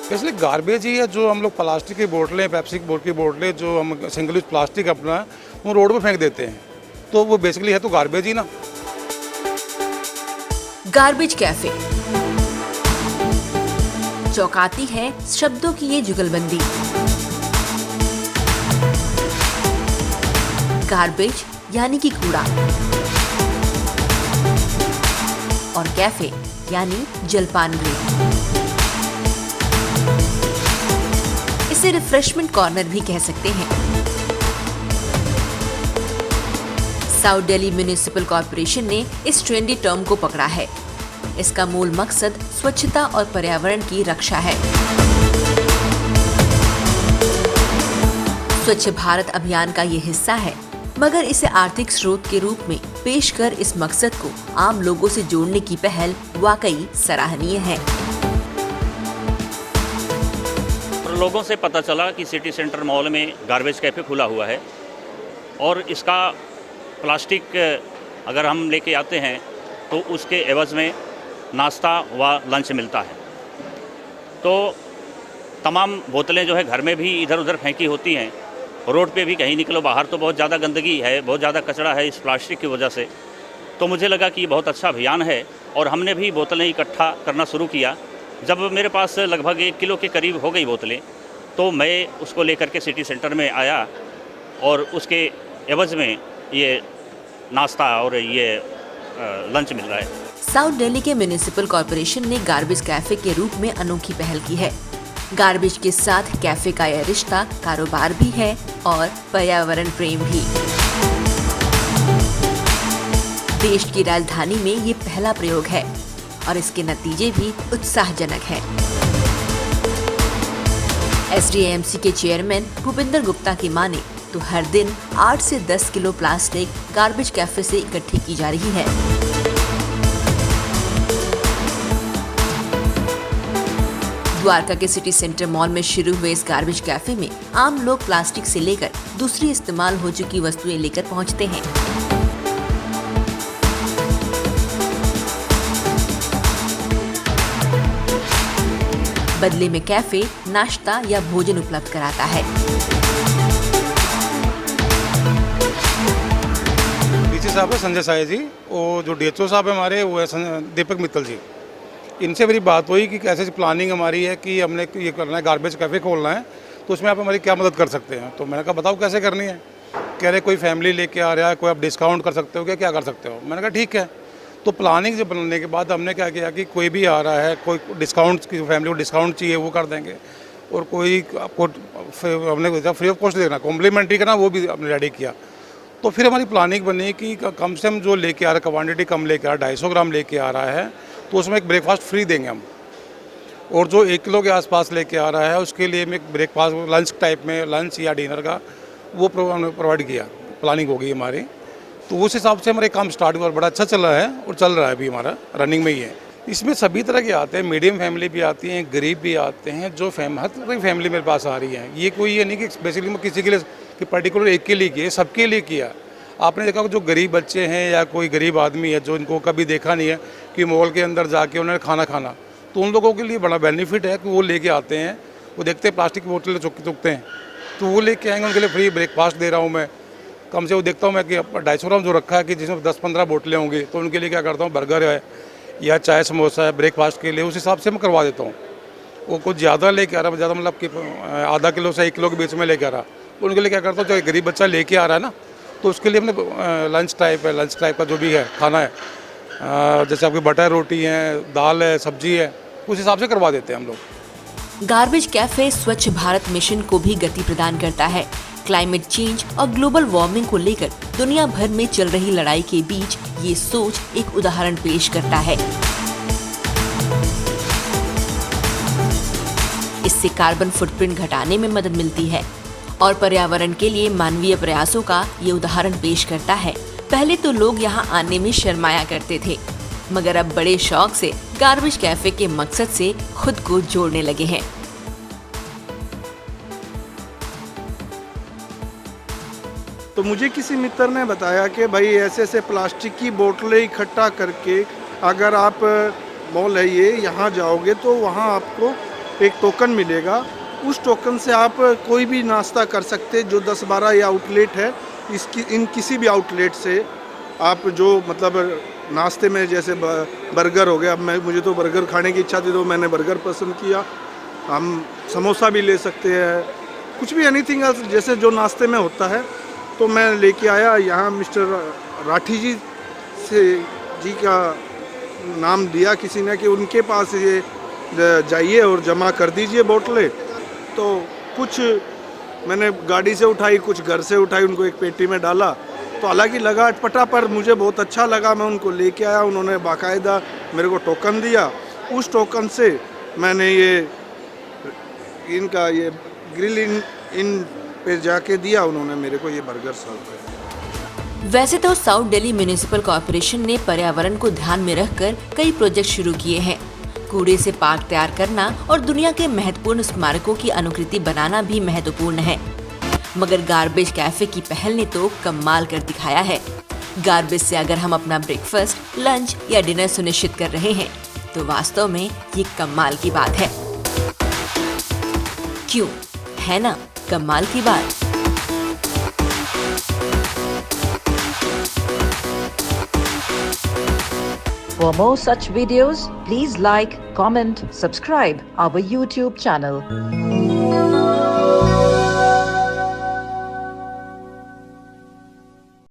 Basically garbage ही है जो हम लोग प्लास्टिक की बोतलें, पेप्सी की बोतलें जो हम सिंगल यूज प्लास्टिक अपना वो रोड पे फेंक देते हैं, तो वो बेसिकली है तो गार्बेज ही ना। गार्बेज कैफे, चौंकाती है शब्दों की ये जुगलबंदी। गार्बेज यानी कि कूड़ा और कैफे यानी जलपान गृह। इसे रिफ्रेशमेंट कॉर्नर भी कह सकते हैं। साउथ दिल्ली म्युनिसिपल कॉर्पोरेशन ने इस ट्रेंडी टर्म को पकड़ा है। इसका मूल मकसद स्वच्छता और पर्यावरण की रक्षा है। स्वच्छ भारत अभियान का ये हिस्सा है, मगर इसे आर्थिक स्रोत के रूप में पेश कर इस मकसद को आम लोगों से जोड़ने की पहल वाकई सराहनीय है। लोगों से पता चला कि सिटी सेंटर मॉल में गार्बेज कैफ़े खुला हुआ है और इसका प्लास्टिक अगर हम लेके आते हैं तो उसके एवज़ में नाश्ता व लंच मिलता है। तो तमाम बोतलें जो है घर में भी इधर उधर फेंकी होती हैं, रोड पे भी कहीं निकलो बाहर तो बहुत ज़्यादा गंदगी है, बहुत ज़्यादा कचरा है इस प्लास्टिक की वजह से। तो मुझे लगा कि ये बहुत अच्छा अभियान है और हमने भी बोतलें इकट्ठा करना शुरू किया। जब मेरे पास लगभग 1 किलो के करीब हो गई बोतलें, तो मैं उसको लेकर के सिटी सेंटर में आया और उसके एवज़ में ये नाश्ता और ये लंच मिल रहा है। साउथ दिल्ली के म्युनिसिपल कॉर्पोरेशन ने गार्बेज कैफे के रूप में अनोखी पहल की है। गार्बेज के साथ कैफे का यह रिश्ता कारोबार भी है और पर्यावरण प्रेम भी। देश की राजधानी में ये पहला प्रयोग है और इसके नतीजे भी उत्साहजनक हैं। SDAMC के चेयरमैन भूपिंदर गुप्ता की माने तो हर दिन 8 से 10 किलो प्लास्टिक गार्बेज कैफे से इकट्ठी की जा रही है। द्वारका के सिटी सेंटर मॉल में शुरू हुए इस गार्बेज कैफे में आम लोग प्लास्टिक से लेकर दूसरी इस्तेमाल हो चुकी वस्तुएं लेकर पहुंचते हैं। बदले में कैफे नाश्ता या भोजन उपलब्ध कराता है। डीसी साहब है संजय साय जी, और जो DHO साहब है हमारे वो है दीपक मित्तल जी। इनसे मेरी बात हुई कि कैसे प्लानिंग हमारी है कि हमने ये करना है, गार्बेज कैफ़े खोलना है, तो उसमें आप हमारी क्या मदद कर सकते हैं। तो मैंने कहा बताओ कैसे करनी है। कह रहे कोई फैमिली लेके आ रहा है, कोई आप डिस्काउंट कर सकते हो क्या कर सकते हो। मैंने कहा ठीक है। तो प्लानिंग जब बनने के बाद हमने क्या किया कि कोई भी आ रहा है, कोई डिस्काउंट की फैमिली को डिस्काउंट चाहिए वो कर देंगे, और कोई आपको हमने फ्री ऑफ कॉस्ट देना, कॉम्प्लीमेंट्री करना, वो भी हमने रेडी किया। तो फिर हमारी प्लानिंग बनी कि कम से कम जो लेके आ रहा है, क्वान्टिटी कम लेके आ रहा है, 250 ग्राम लेके आ रहा है, तो उसमें एक ब्रेकफास्ट फ्री देंगे हम। और जो 1 किलो के आसपास लेके आ रहा है उसके लिए मैं एक ब्रेकफास्ट लंच टाइप में, लंच या डिनर का वो प्रोवाइड किया। प्लानिंग हो गई हमारी, तो उस हिसाब से हमारे काम स्टार्ट हुआ और बड़ा अच्छा चल रहा है और चल रहा है अभी हमारा रनिंग में ही है। इसमें सभी तरह के आते हैं, मीडियम फैमिली भी आती हैं, गरीब भी आते हैं, जो हर तरह की फैमिली मेरे पास आ रही है। ये कोई ये नहीं कि बेसिकली मैं किसी के लिए कि पर्टिकुलर एक के लिए किया, सबके लिए किया। आपने देखा जो गरीब बच्चे हैं या कोई गरीब आदमी है जो इनको कभी देखा नहीं है कि मॉल के अंदर जाके उन्होंने खाना, तो उन लोगों के लिए बड़ा बेनिफिट है कि वो लेके आते हैं, वो देखते हैं प्लास्टिक की बोतलें चुकते हैं, तो वो लेके आएंगे, उनके लिए फ्री ब्रेकफास्ट दे रहा हूँ मैं। कम से वो देखता हूँ मैं कि 250 ग्राम जो रखा है कि जिसमें 10-15 बोतलें होंगी, तो उनके लिए क्या करता हूँ, बर्गर है या चाय समोसा है ब्रेकफास्ट के लिए, उस हिसाब से मैं करवा देता हूँ। वो कुछ ज़्यादा लेके आ रहा है, ज़्यादा मतलब कि आधा किलो से 1 किलो के बीच में लेके आ रहा, तो उनके लिए क्या करता हूँ, जो गरीब बच्चा लेके आ रहा है ना, तो उसके लिए हमने लंच टाइप का जो भी है खाना है, जैसे आपकी बटर रोटी है, दाल है, सब्जी है, उस हिसाब से करवा देते हैं हम लोग। गार्बेज कैफे स्वच्छ भारत मिशन को भी गति प्रदान करता है। क्लाइमेट चेंज और ग्लोबल वार्मिंग को लेकर दुनिया भर में चल रही लड़ाई के बीच ये सोच एक उदाहरण पेश करता है। इससे कार्बन फुटप्रिंट घटाने में मदद मिलती है और पर्यावरण के लिए मानवीय प्रयासों का ये उदाहरण पेश करता है। पहले तो लोग यहाँ आने में शर्माया करते थे, मगर अब बड़े शौक से गार्बेज कैफे के मकसद से खुद को जोड़ने लगे हैं। तो मुझे किसी मित्र ने बताया कि भाई ऐसे ऐसे प्लास्टिक की बोतलें इकट्ठा करके अगर आप मॉल है ये यहाँ जाओगे तो वहाँ आपको एक टोकन मिलेगा। उस टोकन से आप कोई भी नाश्ता कर सकते, जो 10-12 ये आउटलेट है, इन किसी भी आउटलेट से आप जो मतलब नाश्ते में जैसे बर्गर हो गया, अब मुझे तो बर्गर खाने की इच्छा थी तो मैंने बर्गर पसंद किया। हम समोसा भी ले सकते हैं, कुछ भी एनीथिंग एल्स जैसे जो नाश्ते में होता है, तो मैं लेके आया। यहाँ मिस्टर राठी जी का नाम दिया किसी ने कि उनके पास ये जाइए और जमा कर दीजिए बोतलें। तो कुछ मैंने गाड़ी से उठाई, कुछ घर से उठाई, उनको एक पेटी में डाला। तो हालांकि लगा अटपटा, पर मुझे बहुत अच्छा लगा। मैं उनको लेके आया, उन्होंने बाकायदा मेरे को टोकन दिया। उस टोकन से मैंने इनका ये ग्रिल इन पे जाके दिया, उन्होंने मेरे को ये बर्गर सर्व किया। वैसे तो साउथ दिल्ली म्यूनिसिपल कॉर्पोरेशन ने पर्यावरण को ध्यान में रखकर कई प्रोजेक्ट शुरू किए हैं। कूड़े से पार्क तैयार करना और दुनिया के महत्वपूर्ण स्मारकों की अनुकृति बनाना भी महत्वपूर्ण है, मगर गार्बेज कैफे की पहल ने तो कमाल कर दिखाया है। गार्बेज से अगर हम अपना ब्रेकफास्ट, लंच या डिनर सुनिश्चित कर रहे हैं तो वास्तव में ये कमाल की बात है। क्यों है ना कमाल की बात। For more such videos, please like, comment, subscribe our YouTube channel.